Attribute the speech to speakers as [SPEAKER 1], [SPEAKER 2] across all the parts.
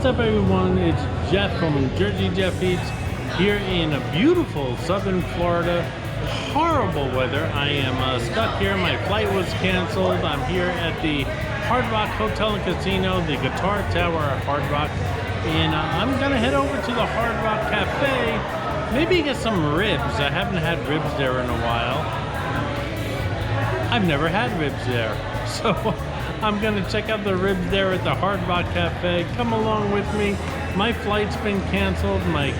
[SPEAKER 1] What's up, everyone? It's Jeff from Jersey Jeff Eats here in a beautiful southern Florida. Horrible weather. I am stuck here. My flight was canceled. I'm here at the Hard Rock Hotel and Casino, the Guitar Tower at Hard Rock, and I'm gonna head over to the Hard Rock Cafe. Maybe get some ribs. I haven't had ribs there in a while. I've never had ribs there, so I'm gonna check out the ribs there at the Hard Rock Cafe. Come along with me. My flight's been canceled. My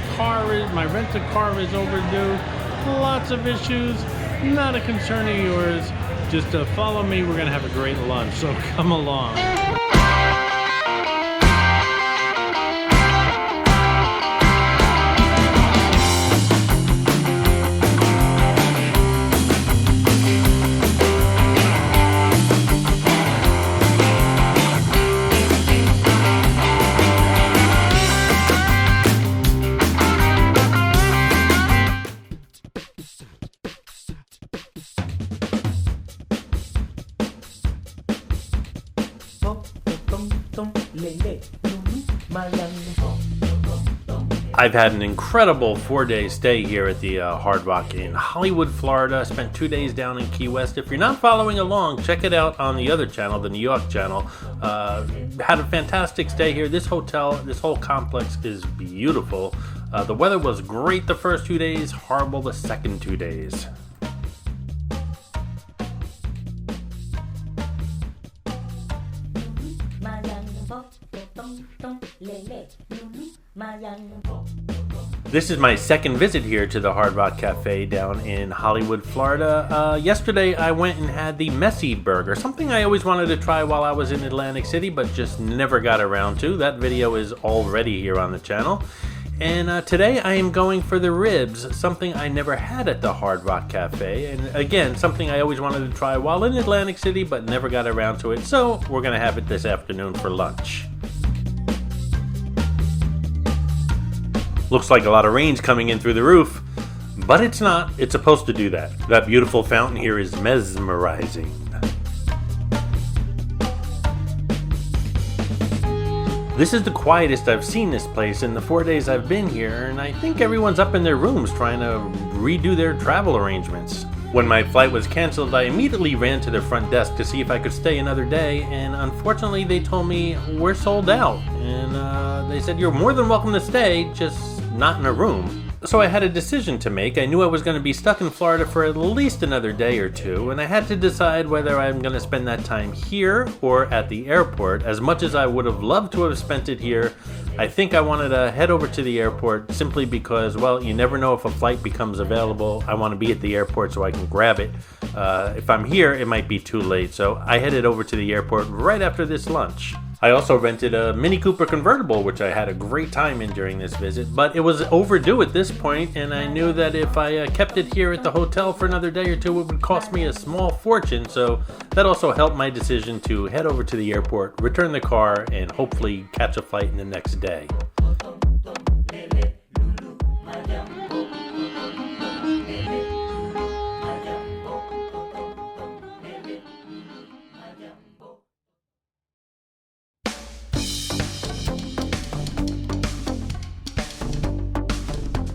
[SPEAKER 1] rented car is overdue. Lots of issues. Not a concern of yours. Just follow me. We're gonna have a great lunch, so come along. I've had an incredible 4-day stay here at the Hard Rock in Hollywood, Florida. I spent 2 days down in Key West. If you're not following along, check it out on the other channel, the New York channel. Had a fantastic stay here. This hotel, this whole complex is beautiful. The weather was great the first 2 days, horrible the second 2 days. This is my second visit here to the Hard Rock Cafe down in Hollywood, Florida. Yesterday I went and had the Messy Burger, something I always wanted to try while I was in Atlantic City, but just never got around to. That video is already here on the channel. And today I am going for the ribs, something I never had at the Hard Rock Cafe. And again, something I always wanted to try while in Atlantic City, but never got around to it. So we're gonna have it this afternoon for lunch. Looks like a lot of rain's coming in through the roof, but it's not. It's supposed to do that. That beautiful fountain here is mesmerizing. This is the quietest I've seen this place in the 4 days I've been here, and I think everyone's up in their rooms trying to redo their travel arrangements. When my flight was canceled, I immediately ran to the front desk to see if I could stay another day, and unfortunately they told me we're sold out. And they said you're more than welcome to stay, just not in a room. So I had a decision to make. I knew I was going to be stuck in Florida for at least another day or two, and I had to decide whether I'm going to spend that time here or at the airport. As much as I would have loved to have spent it here, I think I wanted to head over to the airport simply because, well, you never know if a flight becomes available. I want to be at the airport so I can grab it. If I'm here, it might be too late, so I headed over to the airport right after this lunch. I also rented a Mini Cooper convertible, which I had a great time in during this visit, but it was overdue at this point, and I knew that if I kept it here at the hotel for another day or two, it would cost me a small fortune, so that also helped my decision to head over to the airport, return the car, and hopefully catch a flight in the next day.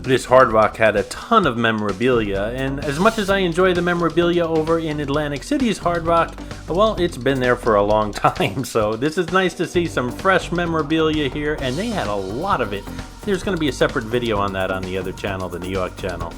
[SPEAKER 1] This Hard Rock had a ton of memorabilia, and as much as I enjoy the memorabilia over in Atlantic City's Hard Rock, well, it's been there for a long time, so this is nice to see some fresh memorabilia here, and they had a lot of it. There's going to be a separate video on that on the other channel, the New York channel.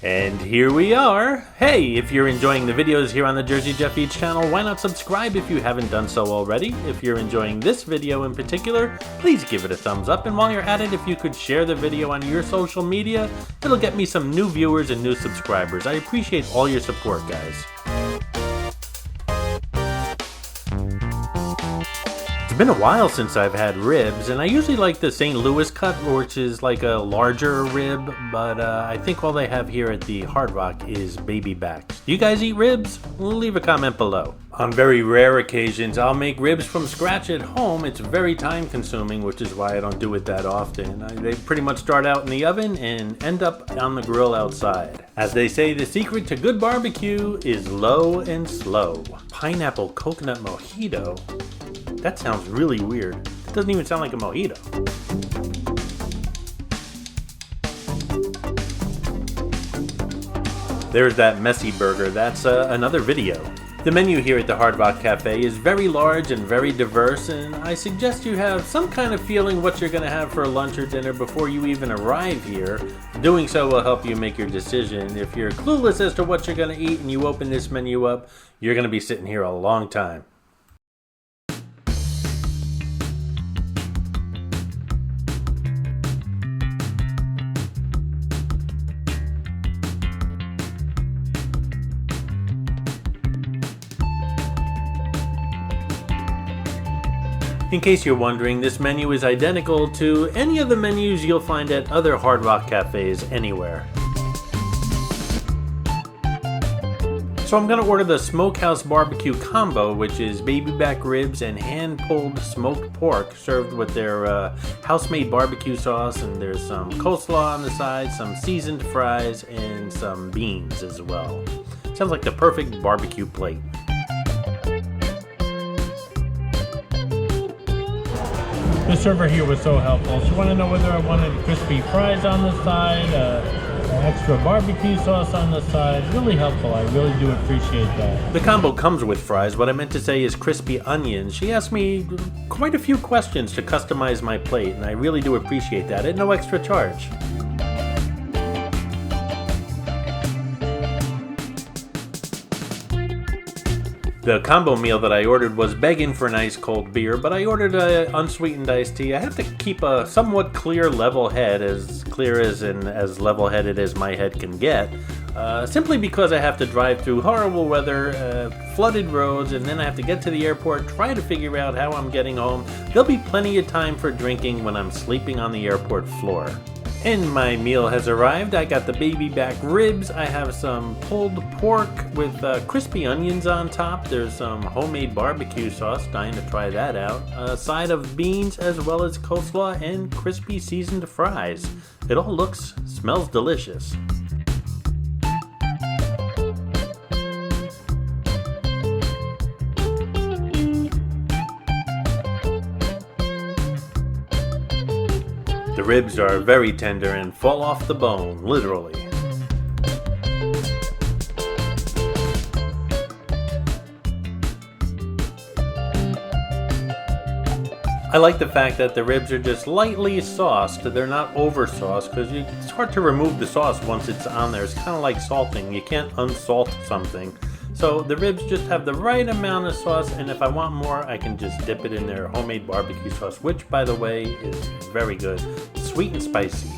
[SPEAKER 1] And here we are. Hey, if you're enjoying the videos here on the Jersey Jeff Eats channel, why not subscribe if you haven't done so already? If you're enjoying this video in particular, please give it a thumbs up. And while you're at it, if you could share the video on your social media, it'll get me some new viewers and new subscribers. I appreciate all your support, guys. It's been a while since I've had ribs, and I usually like the St. Louis cut, which is like a larger rib, but I think all they have here at the Hard Rock is baby backs. Do you guys eat ribs? Leave a comment below. On very rare occasions, I'll make ribs from scratch at home. It's very time consuming, which is why I don't do it that often. They pretty much start out in the oven and end up on the grill outside. As they say, the secret to good barbecue is low and slow. Pineapple coconut mojito? That sounds really weird. It doesn't even sound like a mojito. There's that messy burger. That's another video. The menu here at the Hard Rock Cafe is very large and very diverse, and I suggest you have some kind of feeling what you're going to have for lunch or dinner before you even arrive here. Doing so will help you make your decision. If you're clueless as to what you're going to eat and you open this menu up, you're going to be sitting here a long time. In case you're wondering, this menu is identical to any of the menus you'll find at other Hard Rock cafes anywhere. So I'm going to order the Smokehouse Barbecue Combo, which is baby back ribs and hand-pulled smoked pork served with their house-made barbecue sauce, and there's some coleslaw on the side, some seasoned fries, and some beans as well. Sounds like the perfect barbecue plate. The server here was so helpful. She wanted to know whether I wanted crispy fries on the side, extra barbecue sauce on the side. Really helpful. I really do appreciate that. The combo comes with fries. What I meant to say is crispy onions. She asked me quite a few questions to customize my plate, and I really do appreciate that at no extra charge. The combo meal that I ordered was begging for an ice cold beer, but I ordered an unsweetened iced tea. I have to keep a somewhat clear level head, as clear as and as level-headed as my head can get, simply because I have to drive through horrible weather, flooded roads, and then I have to get to the airport, try to figure out how I'm getting home. There'll be plenty of time for drinking when I'm sleeping on the airport floor. And my meal has arrived. I got the baby back ribs. I have some pulled pork with crispy onions on top. There's some homemade barbecue sauce. Dying to try that out. A side of beans as well as coleslaw and crispy seasoned fries. It all smells delicious. The ribs are very tender and fall off the bone, literally. I like the fact that the ribs are just lightly sauced. They're not over sauced because it's hard to remove the sauce once it's on there. It's kind of like salting. You can't unsalt something. So the ribs just have the right amount of sauce, and if I want more, I can just dip it in their homemade barbecue sauce, which, by the way, is very good. Sweet and spicy.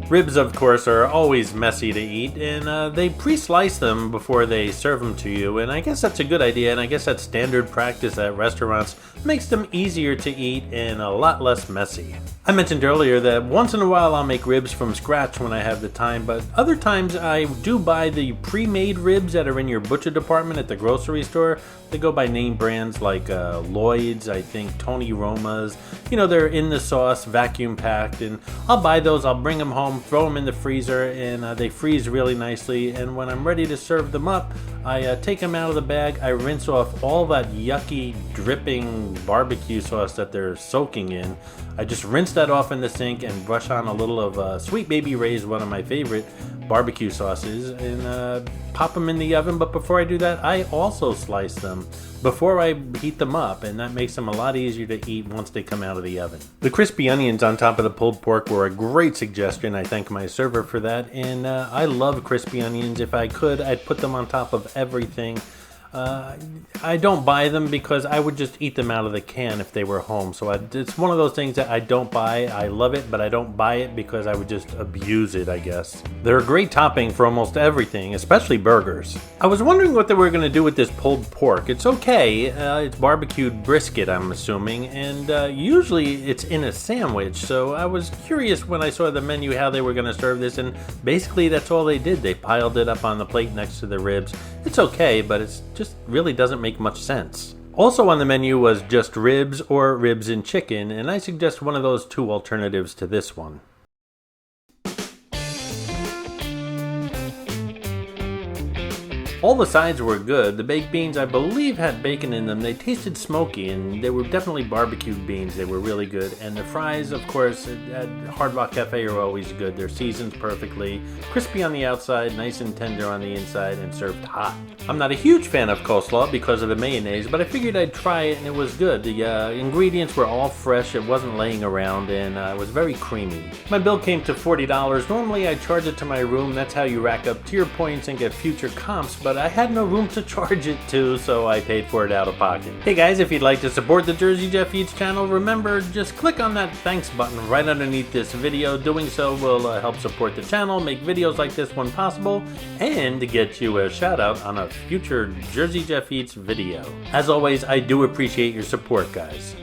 [SPEAKER 1] Ribs, of course, are always messy to eat, and they pre-slice them before they serve them to you, and I guess that's a good idea, and I guess that's standard practice at restaurants. Makes them easier to eat and a lot less messy. I mentioned earlier that once in a while I'll make ribs from scratch when I have the time, but other times I do buy the pre-made ribs that are in your butcher department at the grocery store. They go by name brands like Lloyd's, I think, Tony Roma's. You know, they're in the sauce, vacuum packed, and I'll buy those, I'll bring them home, throw them in the freezer, and they freeze really nicely, and when I'm ready to serve them up, I take them out of the bag, I rinse off all that yucky, dripping barbecue sauce that they're soaking in. I just rinse that off in the sink and brush on a little of Sweet Baby Ray's, one of my favorite barbecue sauces, and pop them in the oven. But before I do that, I also slice them before I heat them up, and that makes them a lot easier to eat once they come out of the oven. The crispy onions on top of the pulled pork were a great suggestion. I thank my server for that, and I love crispy onions. If I could, I'd put them on top of everything. I don't buy them because I would just eat them out of the can if they were home. So it's one of those things that I don't buy. I love it, but I don't buy it because I would just abuse it, I guess. They're a great topping for almost everything, especially burgers. I was wondering what they were going to do with this pulled pork. It's okay. It's barbecued brisket, I'm assuming, and usually it's in a sandwich. So I was curious when I saw the menu how they were going to serve this, and basically that's all they did. They piled it up on the plate next to the ribs. It's okay, but it's just really doesn't make much sense. Also on the menu was just ribs or ribs and chicken, and I suggest one of those two alternatives to this one. All the sides were good. The baked beans, I believe, had bacon in them. They tasted smoky, and they were definitely barbecued beans. They were really good. And the fries, of course, at Hard Rock Cafe are always good. They're seasoned perfectly, crispy on the outside, nice and tender on the inside, and served hot. I'm not a huge fan of coleslaw because of the mayonnaise, but I figured I'd try it, and it was good. The ingredients were all fresh. It wasn't laying around, and it was very creamy. My bill came to $40. Normally, I charge it to my room. That's how you rack up tier points and get future comps, but I had no room to charge it to, so I paid for it out of pocket. Hey guys, if you'd like to support the Jersey Jeff Eats channel, remember, just click on that thanks button right underneath this video. Doing so will help support the channel, make videos like this one possible, and get you a shout out on a future Jersey Jeff Eats video. As always, I do appreciate your support, guys.